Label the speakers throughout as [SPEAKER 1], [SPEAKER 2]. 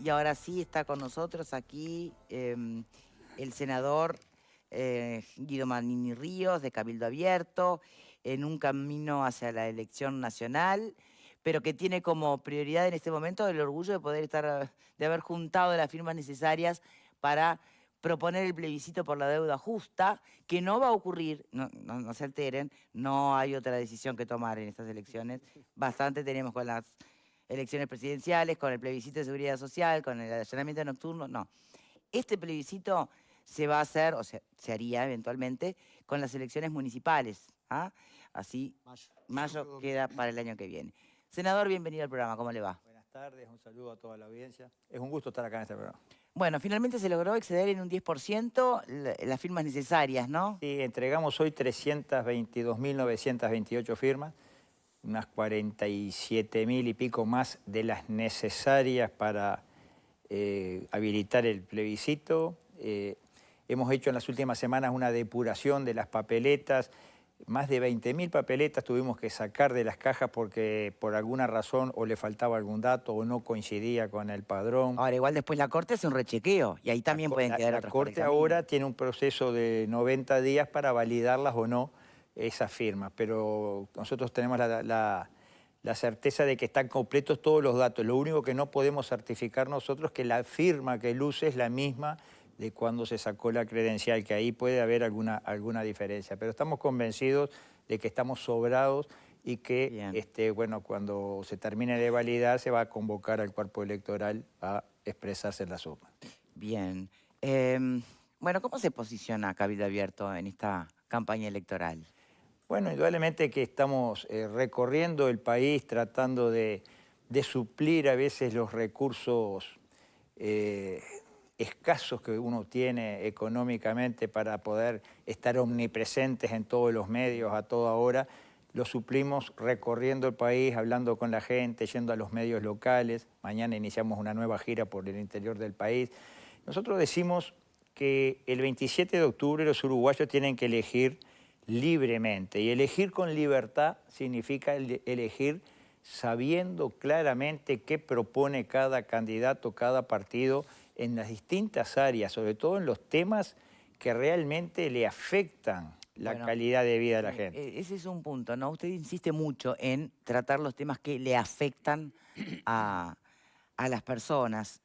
[SPEAKER 1] Y ahora sí está con nosotros aquí el senador Guido Manini Ríos, de Cabildo Abierto, en un camino hacia la elección nacional, pero que tiene como prioridad en este momento el orgullo de poder estar, de haber juntado las firmas necesarias para proponer el plebiscito por la deuda justa, que no va a ocurrir, no se alteren, no hay otra decisión que tomar en estas elecciones. Bastante tenemos con las elecciones presidenciales, con el plebiscito de seguridad social, con el allanamiento nocturno, no. Este plebiscito se va a hacer, o sea, se haría eventualmente, con las elecciones municipales. ¿Ah? Así, mayo queda para el año que viene. Senador, bienvenido al programa, ¿cómo le va?
[SPEAKER 2] Buenas tardes, un saludo a toda la audiencia. Es un gusto estar acá en este programa.
[SPEAKER 1] Bueno, finalmente se logró exceder en un 10% las firmas necesarias, ¿no?
[SPEAKER 2] Sí, entregamos hoy 322.928 firmas, unas 47.000 y pico más de las necesarias para habilitar el plebiscito. Hemos hecho en las últimas semanas una depuración de las papeletas. Más de 20.000 papeletas tuvimos que sacar de las cajas porque por alguna razón o le faltaba algún dato o no coincidía con el padrón.
[SPEAKER 1] Ahora, igual después la Corte hace un rechequeo y ahí también pueden quedar
[SPEAKER 2] La
[SPEAKER 1] otras por el
[SPEAKER 2] Corte
[SPEAKER 1] camino.
[SPEAKER 2] ahora tiene un proceso de 90 días para validarlas o no esas firmas, pero nosotros tenemos la certeza de que están completos todos los datos. Lo único que no podemos certificar nosotros es que la firma que luce es la misma de cuando se sacó la credencial, que ahí puede haber alguna diferencia. Pero estamos convencidos de que estamos sobrados y que bueno, cuando se termine de validar se va a convocar al cuerpo electoral a expresarse en las urnas.
[SPEAKER 1] Bien. Bueno, ¿cómo se posiciona Cabildo Abierto en esta campaña electoral?
[SPEAKER 2] Bueno, indudablemente que estamos recorriendo el país tratando de suplir a veces los recursos escasos que uno tiene económicamente para poder estar omnipresentes en todos los medios a toda hora. Lo suplimos recorriendo el país, hablando con la gente, yendo a los medios locales. Mañana iniciamos una nueva gira por el interior del país. Nosotros decimos que el 27 de octubre los uruguayos tienen que elegir libremente. Y elegir con libertad significa elegir sabiendo claramente qué propone cada candidato, cada partido en las distintas áreas, sobre todo en los temas que realmente le afectan la calidad de vida de la gente.
[SPEAKER 1] Ese es un punto, ¿no? Usted insiste mucho en tratar los temas que le afectan a, a las personas,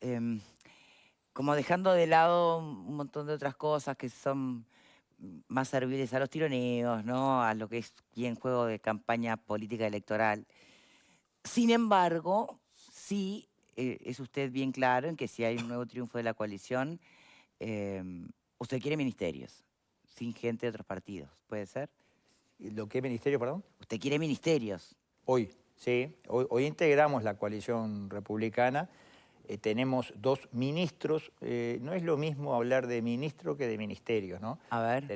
[SPEAKER 1] como dejando de lado un montón de otras cosas que son más serviles a los tironeos, ¿no? A lo que es y en juego de campaña política electoral. Sin embargo, sí es usted bien claro en que si hay un nuevo triunfo de la coalición, usted quiere ministerios, sin gente de otros partidos, ¿puede ser?
[SPEAKER 2] ¿Lo que es ministerio, perdón?
[SPEAKER 1] Usted quiere ministerios.
[SPEAKER 2] Hoy, sí. Hoy integramos la coalición republicana. Tenemos 2 ministros. No es lo mismo hablar de ministro que de ministerios, ¿no?
[SPEAKER 1] A ver.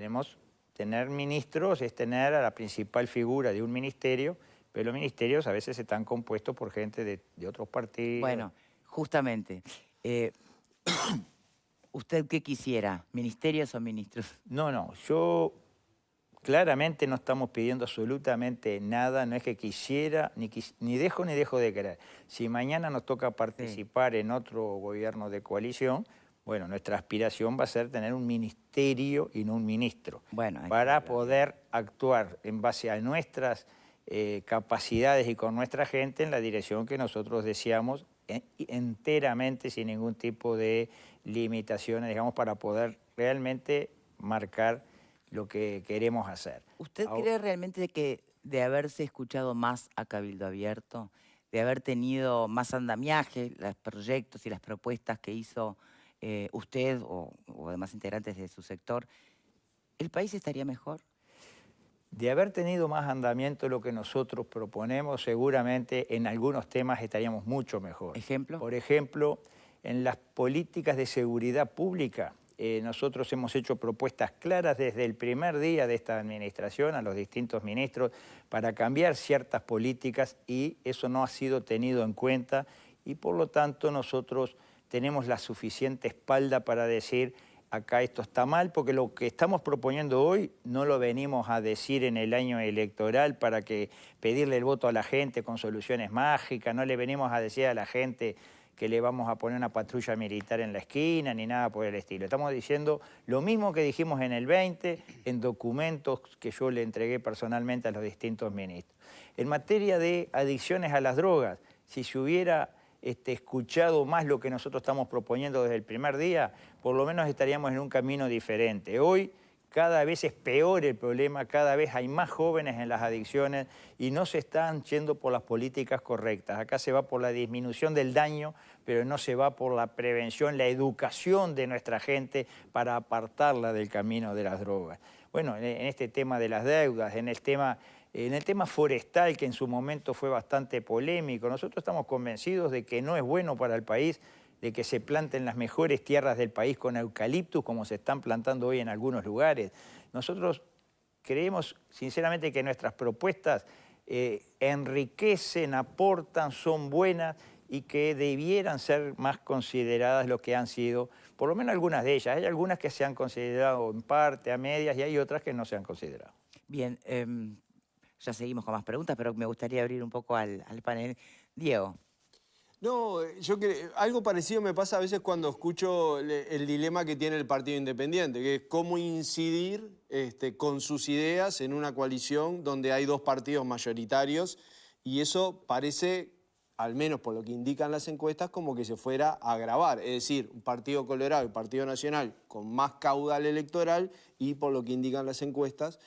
[SPEAKER 2] Tener ministros es tener a la principal figura de un ministerio, pero los ministerios a veces están compuestos por gente de otros partidos.
[SPEAKER 1] Bueno, justamente. ¿Usted qué quisiera? ¿Ministerios o ministros?
[SPEAKER 2] No, yo claramente no estamos pidiendo absolutamente nada, no es que quisiera, ni dejo de querer. Si mañana nos toca participar en otro gobierno de coalición, bueno, nuestra aspiración va a ser tener un ministerio y no un ministro, para poder actuar en base a nuestras capacidades y con nuestra gente en la dirección que nosotros deseamos, enteramente sin ningún tipo de limitaciones, digamos, para poder realmente marcar lo que queremos hacer.
[SPEAKER 1] ¿Usted cree realmente que de haberse escuchado más a Cabildo Abierto, de haber tenido más andamiaje, los proyectos y las propuestas que hizo usted o demás integrantes de su sector, el país estaría mejor?
[SPEAKER 2] De haber tenido más andamiento lo que nosotros proponemos, seguramente en algunos temas estaríamos mucho mejor.
[SPEAKER 1] ¿Ejemplo?
[SPEAKER 2] Por ejemplo, en las políticas de seguridad pública, nosotros hemos hecho propuestas claras desde el primer día de esta administración a los distintos ministros para cambiar ciertas políticas y eso no ha sido tenido en cuenta y por lo tanto nosotros tenemos la suficiente espalda para decir acá esto está mal, porque lo que estamos proponiendo hoy no lo venimos a decir en el año electoral para que pedirle el voto a la gente con soluciones mágicas, no le venimos a decir a la gente que le vamos a poner una patrulla militar en la esquina, ni nada por el estilo. Estamos diciendo lo mismo que dijimos en el 20, en documentos que yo le entregué personalmente a los distintos ministros. En materia de adicciones a las drogas, si se hubiera escuchado más lo que nosotros estamos proponiendo desde el primer día, por lo menos estaríamos en un camino diferente. Hoy cada vez es peor el problema, cada vez hay más jóvenes en las adicciones y no se están yendo por las políticas correctas. Acá se va por la disminución del daño, pero no se va por la prevención, la educación de nuestra gente para apartarla del camino de las drogas. Bueno, en este tema de las deudas, en el tema forestal, que en su momento fue bastante polémico, nosotros estamos convencidos de que no es bueno para el país de que se planten las mejores tierras del país con eucaliptus, como se están plantando hoy en algunos lugares. Nosotros creemos sinceramente que nuestras propuestas enriquecen, aportan, son buenas y que debieran ser más consideradas lo que han sido, por lo menos algunas de ellas. Hay algunas que se han considerado en parte, a medias, y hay otras que no se han considerado.
[SPEAKER 1] Bien, ya seguimos con más preguntas, pero me gustaría abrir un poco al panel. Diego.
[SPEAKER 3] No, algo parecido me pasa a veces cuando escucho el dilema que tiene el Partido Independiente, que es cómo incidir con sus ideas en una coalición donde hay dos partidos mayoritarios, y eso parece, al menos por lo que indican las encuestas, como que se fuera a agravar. Es decir, un Partido Colorado y Partido Nacional con más caudal electoral y, por lo que indican las encuestas,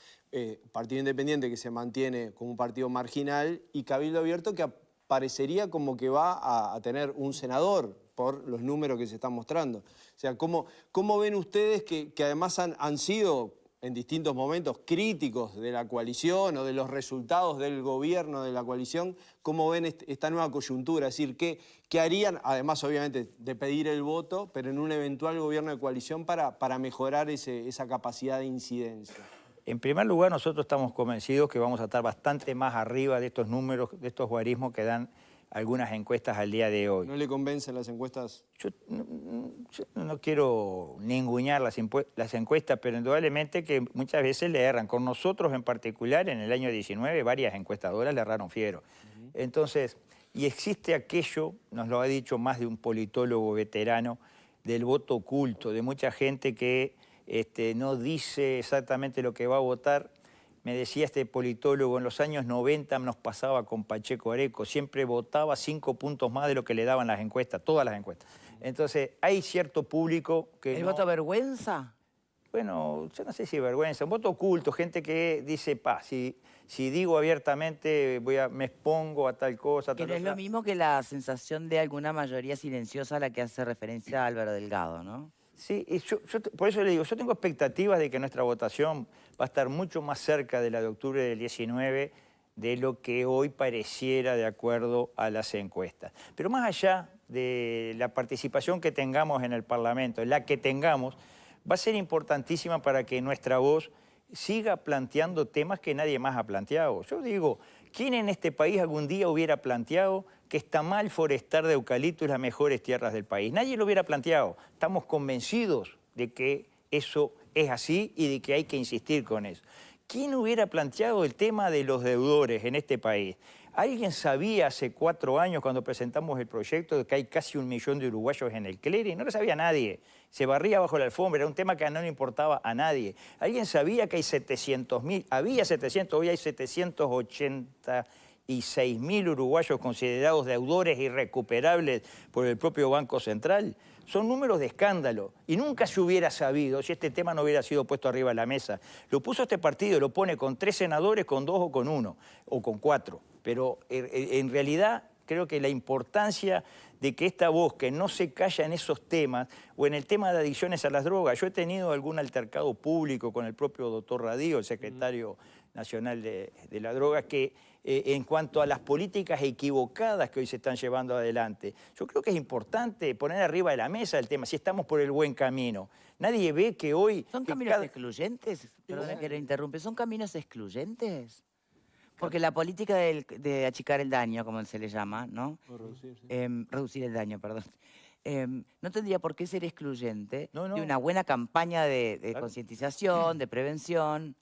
[SPEAKER 3] Partido Independiente que se mantiene como un partido marginal y Cabildo Abierto que parecería como que va a tener un senador por los números que se están mostrando. O sea, ¿cómo ven ustedes que además han sido en distintos momentos críticos de la coalición o de los resultados del gobierno de la coalición? ¿Cómo ven esta nueva coyuntura? Es decir, ¿qué harían, además obviamente de pedir el voto, pero en un eventual gobierno de coalición para mejorar esa capacidad de incidencia?
[SPEAKER 2] En primer lugar, nosotros estamos convencidos que vamos a estar bastante más arriba de estos números, de estos guarismos que dan algunas encuestas al día de hoy.
[SPEAKER 3] ¿No le convencen las encuestas?
[SPEAKER 2] Yo no quiero ningunear las encuestas, pero indudablemente que muchas veces le erran. Con nosotros en particular, en el año 19, varias encuestadoras le erraron fiero. Entonces, y existe aquello, nos lo ha dicho más de un politólogo veterano, del voto oculto, de mucha gente que no dice exactamente lo que va a votar. Me decía este politólogo, en los años 90 nos pasaba con Pacheco Areco, siempre votaba 5 puntos más de lo que le daban las encuestas, todas las encuestas. Entonces, hay cierto público que
[SPEAKER 1] ¿El voto vergüenza?
[SPEAKER 2] Bueno, yo no sé si vergüenza, un voto oculto, gente que dice, si digo abiertamente me expongo a tal cosa.
[SPEAKER 1] Que no es lo mismo que la sensación de alguna mayoría silenciosa a la que hace referencia Álvaro Delgado, ¿no?
[SPEAKER 2] Sí, y por eso le digo, yo tengo expectativas de que nuestra votación va a estar mucho más cerca de la de octubre del 19 de lo que hoy pareciera de acuerdo a las encuestas. Pero más allá de la participación que tengamos en el Parlamento, la que tengamos, va a ser importantísima para que nuestra voz siga planteando temas que nadie más ha planteado. Yo digo, ¿quién en este país algún día hubiera planteado que está mal forestar de eucaliptus las mejores tierras del país? Nadie lo hubiera planteado. Estamos convencidos de que eso es así y de que hay que insistir con eso. ¿Quién hubiera planteado el tema de los deudores en este país? ¿Alguien sabía hace 4 años, cuando presentamos el proyecto, de que hay casi 1 millón de uruguayos en el clearing? No lo sabía nadie. Se barría bajo la alfombra, era un tema que no le importaba a nadie. ¿Alguien sabía que hay 700.000? Había 700, hoy hay 786.000 uruguayos considerados deudores irrecuperables por el propio Banco Central. Son números de escándalo y nunca se hubiera sabido si este tema no hubiera sido puesto arriba de la mesa. Lo puso este partido, lo pone con 3 senadores, con 2 o con 1, o con 4. Pero en realidad creo que la importancia de que esta voz que no se calla en esos temas, o en el tema de adicciones a las drogas, yo he tenido algún altercado público con el propio doctor Radío, el secretario nacional de la droga, que en cuanto a las políticas equivocadas que hoy se están llevando adelante, yo creo que es importante poner arriba de la mesa el tema, si estamos por el buen camino. Nadie ve que hoy...
[SPEAKER 1] ¿Son caminos excluyentes? Perdona que lo interrumpe. ¿Son caminos excluyentes? Porque la política de achicar el daño, como se le llama, ¿no?
[SPEAKER 3] O reducir, sí.
[SPEAKER 1] Reducir el daño, perdón. No tendría por qué ser excluyente
[SPEAKER 2] No.
[SPEAKER 1] de una buena campaña de
[SPEAKER 2] Claro.
[SPEAKER 1] concientización, de prevención.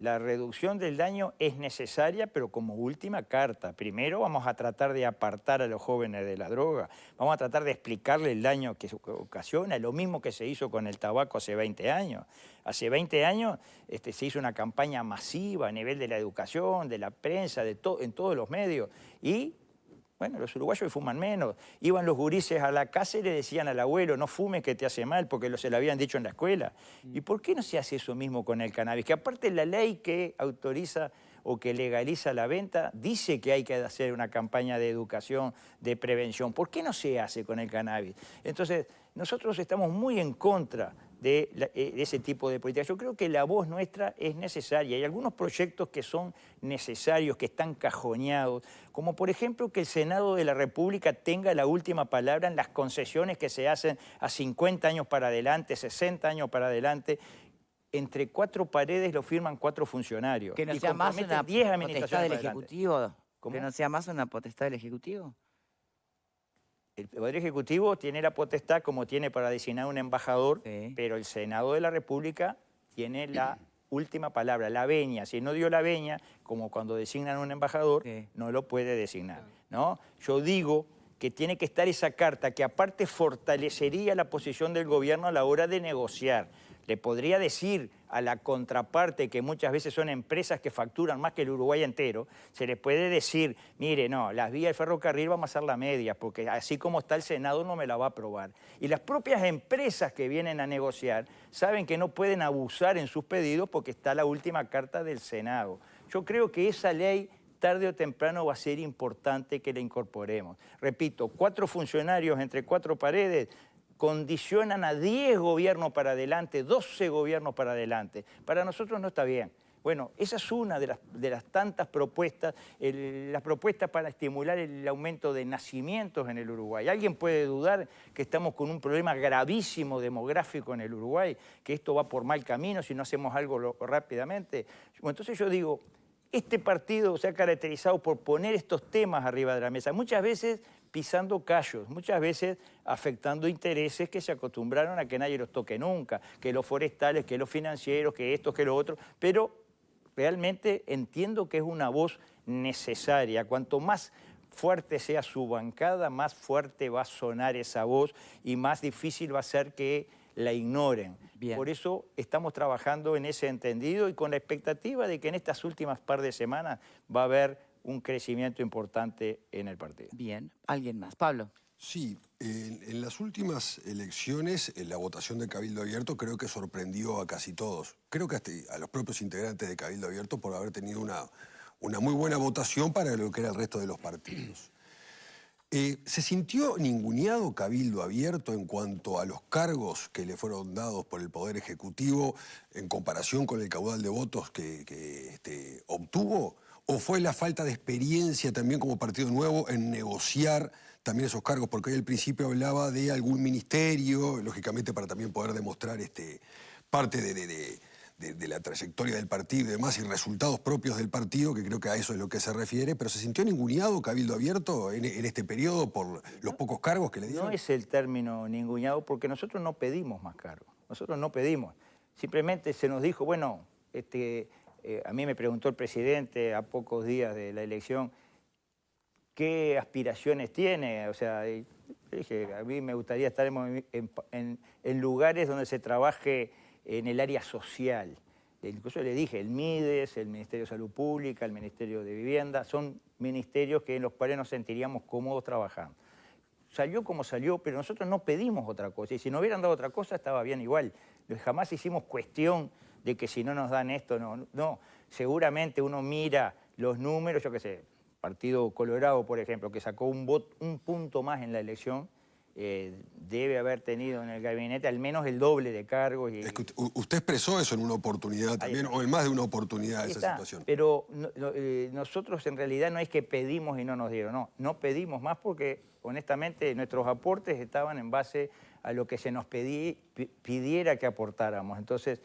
[SPEAKER 2] la reducción del daño es necesaria, pero como última carta. Primero vamos a tratar de apartar a los jóvenes de la droga, vamos a tratar de explicarle el daño que ocasiona, lo mismo que se hizo con el tabaco hace 20 años. Hace 20 años se hizo una campaña masiva a nivel de la educación, de la prensa, en todos los medios, y bueno, los uruguayos fuman menos. Iban los gurises a la casa y le decían al abuelo, no fumes que te hace mal, porque se lo habían dicho en la escuela. ¿Y por qué no se hace eso mismo con el cannabis? Que aparte la ley que autoriza o que legaliza la venta dice que hay que hacer una campaña de educación, de prevención. ¿Por qué no se hace con el cannabis? Entonces, nosotros estamos muy en contra de ese tipo de políticas. Yo creo que la voz nuestra es necesaria. Hay algunos proyectos que son necesarios, que están cajoneados, como por ejemplo que el Senado de la República tenga la última palabra en las concesiones que se hacen a 50 años para adelante, 60 años para adelante. Entre 4 paredes lo firman 4 funcionarios.
[SPEAKER 1] Que no
[SPEAKER 2] y
[SPEAKER 1] sea más una
[SPEAKER 2] 10
[SPEAKER 1] potestad
[SPEAKER 2] administraciones
[SPEAKER 1] del
[SPEAKER 2] para adelante.
[SPEAKER 1] Ejecutivo.
[SPEAKER 2] ¿Cómo?
[SPEAKER 1] Que no sea más una potestad del Ejecutivo.
[SPEAKER 2] El Poder Ejecutivo tiene la potestad, como tiene para designar un embajador,
[SPEAKER 1] Sí.
[SPEAKER 2] pero el Senado de la República tiene la última palabra, la venia. Si no dio la venia, como cuando designan un embajador,
[SPEAKER 1] Sí.
[SPEAKER 2] no lo puede designar, ¿no? Yo digo que tiene que estar esa carta que aparte fortalecería la posición del gobierno a la hora de negociar. Le podría decir a la contraparte, que muchas veces son empresas que facturan más que el Uruguay entero, se les puede decir, mire, no, las vías del ferrocarril vamos a hacer la media, porque así como está el Senado no me la va a aprobar. Y las propias empresas que vienen a negociar saben que no pueden abusar en sus pedidos porque está la última carta del Senado. Yo creo que esa ley tarde o temprano va a ser importante que la incorporemos. Repito, 4 funcionarios entre 4 paredes condicionan a 10 gobiernos para adelante, 12 gobiernos para adelante. Para nosotros no está bien. Bueno, esa es una de las tantas propuestas, las propuestas para estimular el aumento de nacimientos en el Uruguay. ¿Alguien puede dudar que estamos con un problema gravísimo demográfico en el Uruguay? Que esto va por mal camino si no hacemos algo rápidamente. Bueno, entonces yo digo, este partido se ha caracterizado por poner estos temas arriba de la mesa, muchas veces pisando callos, muchas veces afectando intereses que se acostumbraron a que nadie los toque nunca, que los forestales, que los financieros, que estos, que los otros, pero realmente entiendo que es una voz necesaria. Cuanto más fuerte sea su bancada, más fuerte va a sonar esa voz y más difícil va a ser que la ignoren.
[SPEAKER 1] Bien.
[SPEAKER 2] Por eso estamos trabajando en ese entendido y con la expectativa de que en estas últimas par de semanas va a haber un crecimiento importante en el partido.
[SPEAKER 1] Bien. ¿Alguien más? Pablo.
[SPEAKER 4] Sí, en las últimas elecciones, la votación de Cabildo Abierto creo que sorprendió a casi todos. Creo que hasta a los propios integrantes de Cabildo Abierto por haber tenido una muy buena votación para lo que era el resto de los partidos. ¿Se sintió ninguneado Cabildo Abierto en cuanto a los cargos que le fueron dados por el Poder Ejecutivo en comparación con el caudal de votos que obtuvo? ¿O fue la falta de experiencia también como partido nuevo en negociar también esos cargos? Porque hoy al principio hablaba de algún ministerio, lógicamente para también poder demostrar parte de la trayectoria del partido y demás, y resultados propios del partido, que creo que a eso es lo que se refiere, pero ¿se sintió ninguneado Cabildo Abierto en este periodo por los pocos cargos que le dieron?
[SPEAKER 2] No es el término ninguneado porque nosotros no pedimos más cargos, nosotros no pedimos. Simplemente se nos dijo, bueno, a mí me preguntó el presidente a pocos días de la elección, ¿qué aspiraciones tiene? O sea, le dije, a mí me gustaría estar en lugares donde se trabaje en el área social. Incluso le dije, el MIDES, el Ministerio de Salud Pública, el Ministerio de Vivienda, son ministerios en los cuales nos sentiríamos cómodos trabajando. Salió como salió, pero nosotros no pedimos otra cosa. Y si nos hubieran dado otra cosa, estaba bien igual. Jamás hicimos cuestión de que si no nos dan esto, no. Seguramente uno mira los números, yo qué sé, Partido Colorado, por ejemplo, que sacó un punto más en la elección, debe haber tenido en el gabinete al menos el doble de cargos.
[SPEAKER 4] Es que usted expresó eso en una oportunidad también, o en más de una oportunidad, esa situación.
[SPEAKER 2] Pero nosotros en realidad no es que pedimos y no nos dieron, no pedimos más porque honestamente nuestros aportes estaban en base a lo que se nos pidiera que aportáramos. Entonces,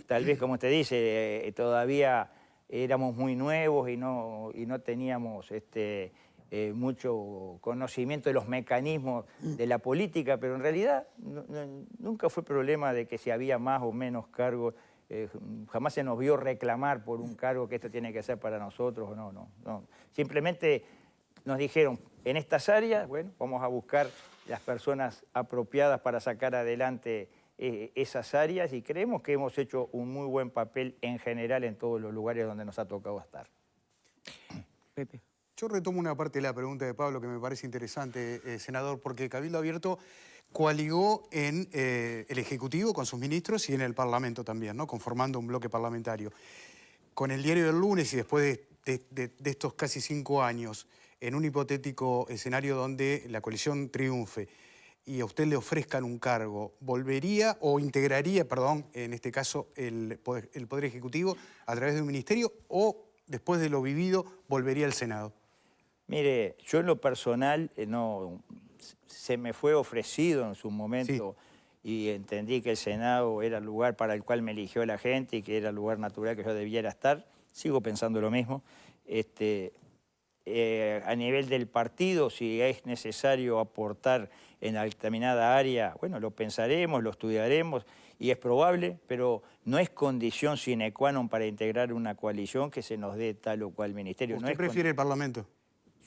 [SPEAKER 2] tal vez como usted dice, todavía éramos muy nuevos y no teníamos mucho conocimiento de los mecanismos de la política, pero en realidad nunca fue problema de que si había más o menos cargos jamás se nos vio reclamar por un cargo que esto tiene que ser para nosotros, no. Simplemente nos dijeron, en estas áreas, bueno, vamos a buscar las personas apropiadas para sacar adelante esas áreas y creemos que hemos hecho un muy buen papel en general en todos los lugares donde nos ha tocado estar.
[SPEAKER 1] Pepe.
[SPEAKER 5] Yo retomo una parte de la pregunta de Pablo que me parece interesante, senador, porque Cabildo Abierto coaligó en el Ejecutivo con sus ministros y en el Parlamento también, ¿no? Conformando un bloque parlamentario. Con el diario del lunes y después de estos casi 5 años, en un hipotético escenario donde la coalición triunfe y a usted le ofrezcan un cargo, ¿volvería o integraría, perdón, en este caso, el Poder Ejecutivo a través de un ministerio o después de lo vivido volvería al Senado?
[SPEAKER 2] Mire, yo en lo personal se me fue ofrecido en su momento y entendí que el Senado era el lugar para el cual me eligió la gente y que era el lugar natural que yo debiera estar. Sigo pensando lo mismo. A nivel del partido, si es necesario aportar en determinada área, bueno, lo pensaremos, lo estudiaremos y es probable, pero no es condición sine qua non para integrar una coalición que se nos dé tal o cual ministerio.
[SPEAKER 5] ¿Usted prefiere el Parlamento?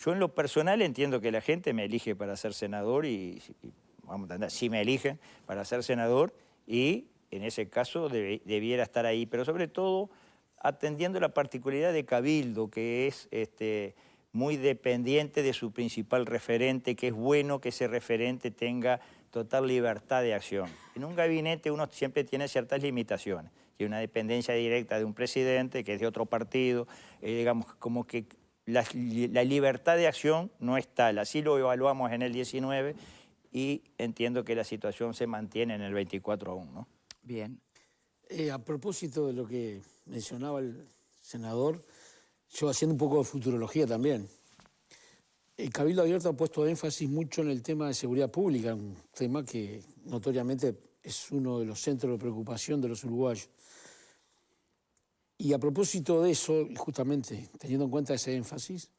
[SPEAKER 2] Yo en lo personal entiendo que la gente me elige para ser senador y vamos a entender, si me eligen para ser senador y en ese caso debiera estar ahí, pero sobre todo atendiendo la particularidad de Cabildo, que es muy dependiente de su principal referente, que es bueno que ese referente tenga total libertad de acción. En un gabinete uno siempre tiene ciertas limitaciones, y una dependencia directa de un presidente que es de otro partido, digamos, como que la libertad de acción no es tal. Así lo evaluamos en el 19 y entiendo que la situación se mantiene en el 24 aún, ¿no?
[SPEAKER 1] Bien.
[SPEAKER 6] A propósito de lo que mencionaba el senador, yo haciendo un poco de futurología también. El Cabildo Abierto ha puesto énfasis mucho en el tema de seguridad pública, un tema que notoriamente es uno de los centros de preocupación de los uruguayos. Y a propósito de eso, y justamente teniendo en cuenta ese énfasis,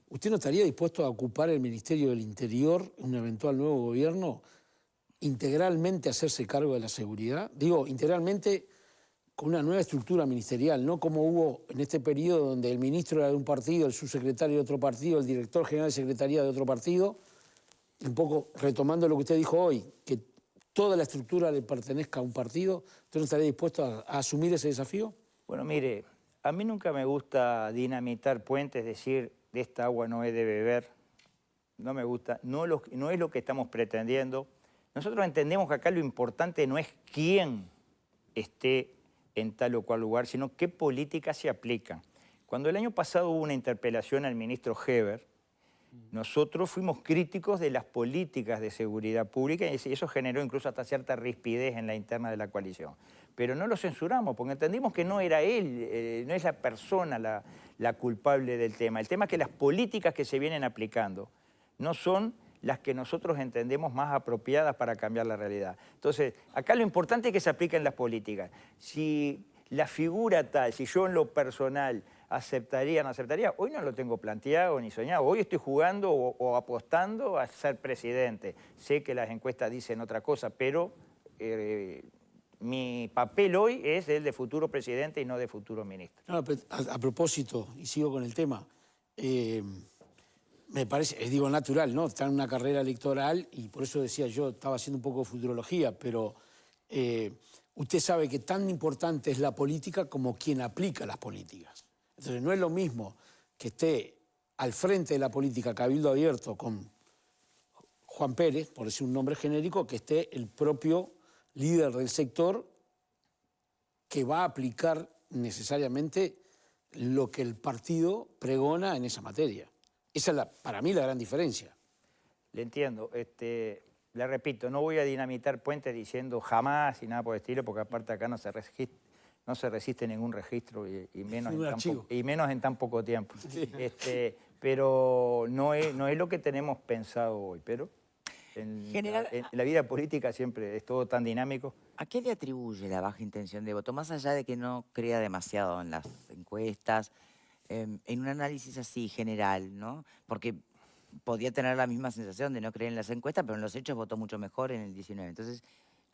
[SPEAKER 6] ¿usted no estaría dispuesto a ocupar el Ministerio del Interior en un eventual nuevo gobierno, integralmente hacerse cargo de la seguridad? Digo, integralmente con una nueva estructura ministerial, no como hubo en este periodo donde el ministro era de un partido, el subsecretario de otro partido, el director general de secretaría de otro partido, un poco retomando lo que usted dijo hoy, que toda la estructura le pertenezca a un partido. ¿Usted no estaría dispuesto a asumir ese desafío?
[SPEAKER 2] Bueno, mire, a mí nunca me gusta dinamitar puentes, decir, de esta agua no he de beber. No me gusta, no es lo que estamos pretendiendo. Nosotros entendemos que acá lo importante no es quién esté en tal o cual lugar, sino qué políticas se aplican. Cuando el año pasado hubo una interpelación al ministro Heber, nosotros fuimos críticos de las políticas de seguridad pública y eso generó incluso hasta cierta rispidez en la interna de la coalición. Pero no lo censuramos porque entendimos que no era él, no es la persona la culpable del tema. El tema es que las políticas que se vienen aplicando no son las que nosotros entendemos más apropiadas para cambiar la realidad. Entonces, acá lo importante es que se apliquen las políticas. Si la figura tal, si yo en lo personal aceptaría o no aceptaría, hoy no lo tengo planteado ni soñado. Hoy estoy jugando o apostando a ser presidente. Sé que las encuestas dicen otra cosa, pero mi papel hoy es el de futuro presidente y no de futuro ministro.
[SPEAKER 6] No, a propósito, y sigo con el tema, me parece, digo natural, ¿no? Está en una carrera electoral y por eso decía yo, estaba haciendo un poco de futurología, pero usted sabe que tan importante es la política como quien aplica las políticas. Entonces no es lo mismo que esté al frente de la política Cabildo Abierto con Juan Pérez, por decir un nombre genérico, que esté el propio líder del sector que va a aplicar necesariamente lo que el partido pregona en esa materia. Esa es, para mí, la gran diferencia.
[SPEAKER 2] Le entiendo. Le repito, no voy a dinamitar puentes diciendo jamás y nada por el estilo, porque aparte acá no se resiste ningún registro y menos en tan poco tiempo. Sí. Pero no es lo que tenemos pensado hoy. Pero en la vida política siempre es todo tan dinámico.
[SPEAKER 1] ¿A qué le atribuye la baja intención de voto? Más allá de que no crea demasiado en las encuestas, en un análisis así general, ¿no? Porque podía tener la misma sensación de no creer en las encuestas, pero en los hechos votó mucho mejor en el 19. Entonces,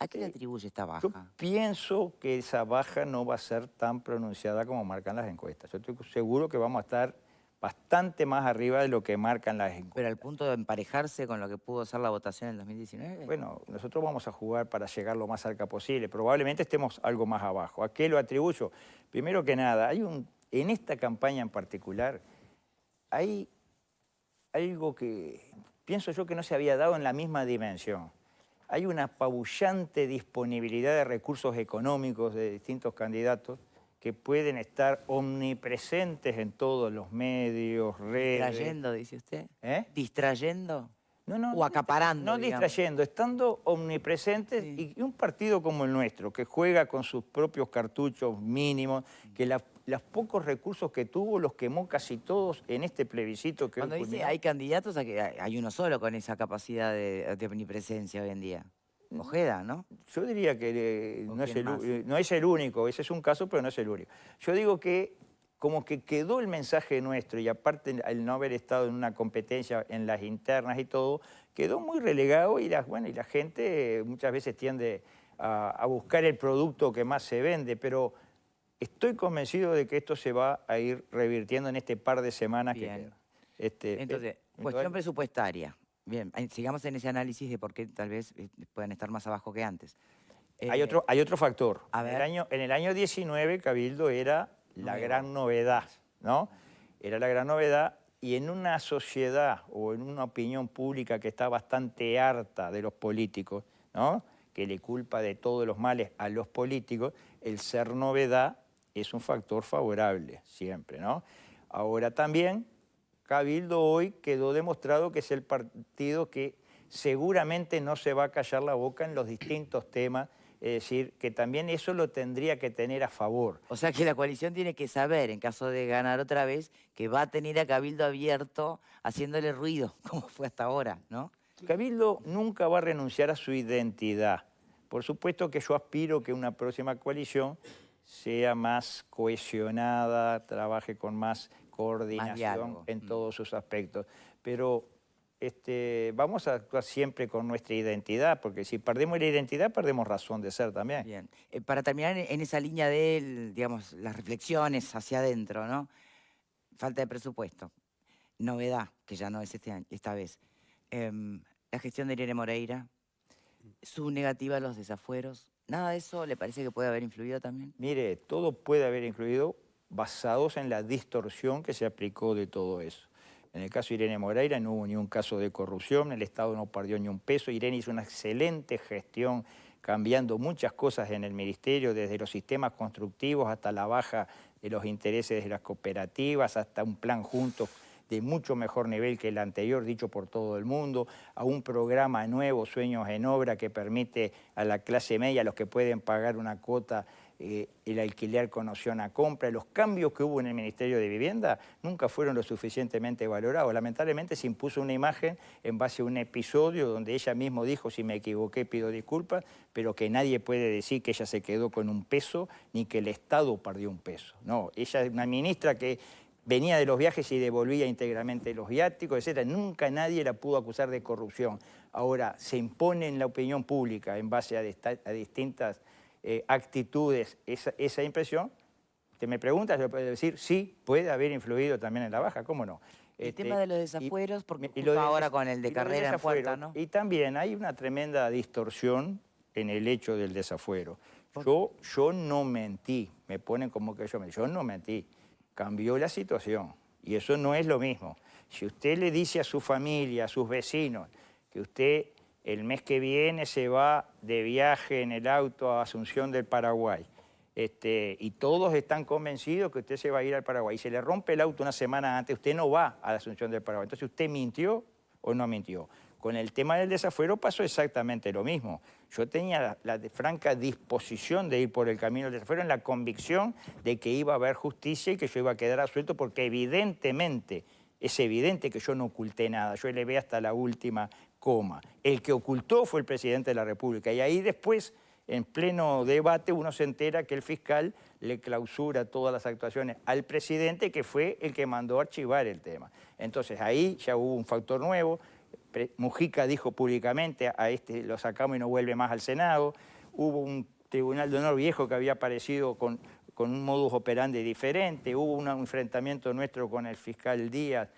[SPEAKER 1] ¿A qué le atribuye esta
[SPEAKER 2] Yo
[SPEAKER 1] baja?
[SPEAKER 2] pienso que esa baja no va a ser tan pronunciada como marcan las encuestas. Yo estoy seguro que vamos a estar bastante más arriba de lo que marcan las encuestas.
[SPEAKER 1] ¿Pero al punto de emparejarse con lo que pudo ser la votación en el 2019?
[SPEAKER 2] Bueno, nosotros vamos a jugar para llegar lo más cerca posible. Probablemente estemos algo más abajo. ¿A qué lo atribuyo? Primero que nada, en esta campaña en particular, hay algo que pienso yo que no se había dado en la misma dimensión. Hay una apabullante disponibilidad de recursos económicos de distintos candidatos que pueden estar omnipresentes en todos los medios, redes.
[SPEAKER 1] ¿Distrayendo, dice usted?
[SPEAKER 2] ¿Eh?
[SPEAKER 1] ¿Distrayendo?
[SPEAKER 2] No,
[SPEAKER 1] O acaparando,
[SPEAKER 2] No
[SPEAKER 1] digamos.
[SPEAKER 2] distrayendo, estando omnipresentes.
[SPEAKER 1] Sí.
[SPEAKER 2] Y un partido como el nuestro, que juega con sus propios cartuchos mínimos, que los pocos recursos que tuvo los quemó casi todos en este plebiscito que
[SPEAKER 1] Cuando
[SPEAKER 2] hoy
[SPEAKER 1] dice
[SPEAKER 2] culminó.
[SPEAKER 1] hay candidatos, hay uno solo con esa capacidad de omnipresencia hoy en día. Ojeda, ¿no?
[SPEAKER 2] Yo diría que
[SPEAKER 1] ¿O
[SPEAKER 2] no es,
[SPEAKER 1] quién más?
[SPEAKER 2] no es el único, ese es un caso, pero no es el único. Yo digo que como que quedó el mensaje nuestro y aparte al no haber estado en una competencia en las internas y todo, quedó muy relegado y la gente muchas veces tiende a buscar el producto que más se vende, pero estoy convencido de que esto se va a ir revirtiendo en este par de semanas
[SPEAKER 1] Bien.
[SPEAKER 2] que quedan.
[SPEAKER 1] Entonces, cuestión presupuestaria. Bien, sigamos en ese análisis de por qué tal vez puedan estar más abajo que antes.
[SPEAKER 2] Hay otro factor.
[SPEAKER 1] a ver.
[SPEAKER 2] En el año 19 Cabildo era la gran novedad, ¿no? Era la gran novedad y en una sociedad o en una opinión pública que está bastante harta de los políticos, ¿no? Que le culpa de todos los males a los políticos, el ser novedad es un factor favorable siempre, ¿no? Ahora también Cabildo hoy quedó demostrado que es el partido que seguramente no se va a callar la boca en los distintos temas, es decir, que también eso lo tendría que tener a favor.
[SPEAKER 1] O sea que la coalición tiene que saber, en caso de ganar otra vez, que va a tener a Cabildo abierto haciéndole ruido, como fue hasta ahora, ¿no?
[SPEAKER 2] Cabildo nunca va a renunciar a su identidad. Por supuesto que yo aspiro que una próxima coalición sea más cohesionada, trabaje con más coordinación
[SPEAKER 1] diálogo.
[SPEAKER 2] en todos sus aspectos. Pero vamos a actuar siempre con nuestra identidad, porque si perdemos la identidad, perdemos razón de ser también.
[SPEAKER 1] Bien. Para terminar en esa línea de, digamos, las reflexiones hacia adentro, ¿no? Falta de presupuesto. Novedad, que ya no es esta vez. La gestión de Irene Moreira, su negativa a los desafueros. ¿Nada de eso le parece que puede haber influido también?
[SPEAKER 2] Mire, todo puede haber influido basados en la distorsión que se aplicó de todo eso. En el caso de Irene Moreira no hubo ni un caso de corrupción, el Estado no perdió ni un peso. Irene hizo una excelente gestión cambiando muchas cosas en el ministerio, desde los sistemas constructivos hasta la baja de los intereses de las cooperativas, hasta un plan juntos de mucho mejor nivel que el anterior, dicho por todo el mundo, a un programa nuevo, Sueños en Obra, que permite a la clase media, a los que pueden pagar una cuota, el alquiler con opción a compra. Los cambios que hubo en el Ministerio de Vivienda nunca fueron lo suficientemente valorados. Lamentablemente se impuso una imagen en base a un episodio donde ella misma dijo, si me equivoqué pido disculpas, pero que nadie puede decir que ella se quedó con un peso ni que el Estado perdió un peso. No, ella es una ministra que venía de los viajes y devolvía íntegramente los viáticos, etc. Nunca nadie la pudo acusar de corrupción. Ahora, se impone en la opinión pública en base a distintas actitudes esa impresión. Te me preguntas, yo puedo decir, sí, puede haber influido también en la baja, ¿cómo no?
[SPEAKER 1] El tema de los desafueros, porque
[SPEAKER 2] y
[SPEAKER 1] justo ahora con el de
[SPEAKER 2] y lo del
[SPEAKER 1] Carrera en
[SPEAKER 2] desafuero,
[SPEAKER 1] puerta, ¿no?
[SPEAKER 2] Y también hay una tremenda distorsión en el hecho del desafuero. Yo no mentí, me ponen como que yo no mentí. Cambió la situación y eso no es lo mismo. Si usted le dice a su familia, a sus vecinos, que usted el mes que viene se va de viaje en el auto a Asunción del Paraguay, y todos están convencidos que usted se va a ir al Paraguay, y se le rompe el auto una semana antes, usted no va a la Asunción del Paraguay. Entonces, ¿usted mintió o no mintió? Con el tema del desafuero pasó exactamente lo mismo. Yo tenía la franca disposición de ir por el camino del desafuero en la convicción de que iba a haber justicia y que yo iba a quedar absuelto porque evidentemente, es evidente que yo no oculté nada. Yo elevé hasta la última coma. El que ocultó fue el presidente de la República y ahí después, en pleno debate, uno se entera que el fiscal le clausura todas las actuaciones al presidente, que fue el que mandó archivar el tema. Entonces ahí ya hubo un factor nuevo. Mujica dijo públicamente, a este lo sacamos y no vuelve más al Senado. Hubo un Tribunal de Honor viejo que había aparecido con un modus operandi diferente. Hubo un enfrentamiento nuestro con el fiscal Díaz,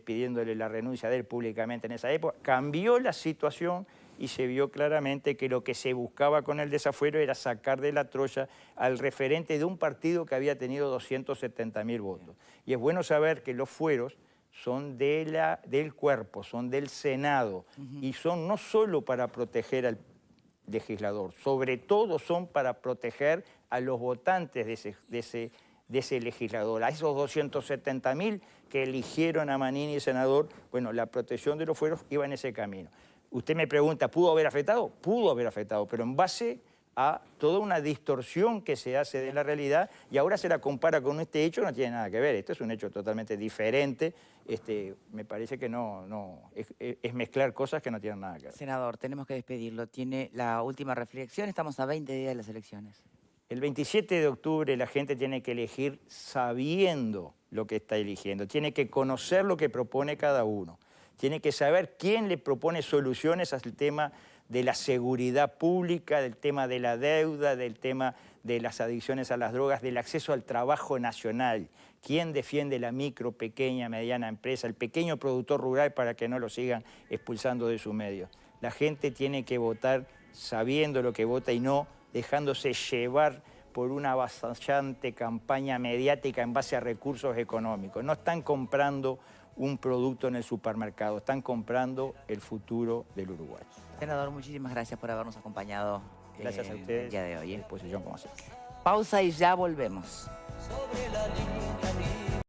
[SPEAKER 2] pidiéndole la renuncia de él públicamente en esa época. Cambió la situación y se vio claramente que lo que se buscaba con el desafuero era sacar de la Troya al referente de un partido que había tenido 270.000 votos. Y es bueno saber que los fueros son del cuerpo, son del Senado, y son no solo para proteger al legislador, sobre todo son para proteger a los votantes de ese legislador, a esos 270.000 que eligieron a Manini senador. Bueno, la protección de los fueros iba en ese camino. Usted me pregunta, ¿pudo haber afectado? Pudo haber afectado, pero en base a toda una distorsión que se hace de la realidad, y ahora se la compara con este hecho, no tiene nada que ver. Este es un hecho totalmente diferente. Me parece que es mezclar cosas que no tienen nada que ver.
[SPEAKER 1] Senador, tenemos que despedirlo. Tiene la última reflexión. Estamos a 20 días de las elecciones.
[SPEAKER 2] El 27 de octubre la gente tiene que elegir sabiendo lo que está eligiendo. Tiene que conocer lo que propone cada uno. Tiene que saber quién le propone soluciones al tema de la seguridad pública, del tema de la deuda, del tema de las adicciones a las drogas, del acceso al trabajo nacional. ¿Quién defiende la micro, pequeña, mediana empresa, el pequeño productor rural para que no lo sigan expulsando de su medio? La gente tiene que votar sabiendo lo que vota y no dejándose llevar por una avasallante campaña mediática en base a recursos económicos. No están comprando un producto en el supermercado, están comprando el futuro del Uruguay.
[SPEAKER 1] Senador, muchísimas gracias por habernos acompañado
[SPEAKER 2] Gracias a ustedes.
[SPEAKER 1] el día de hoy.
[SPEAKER 2] A disposición como siempre.
[SPEAKER 1] Pausa y ya volvemos.
[SPEAKER 7] Sobre la línea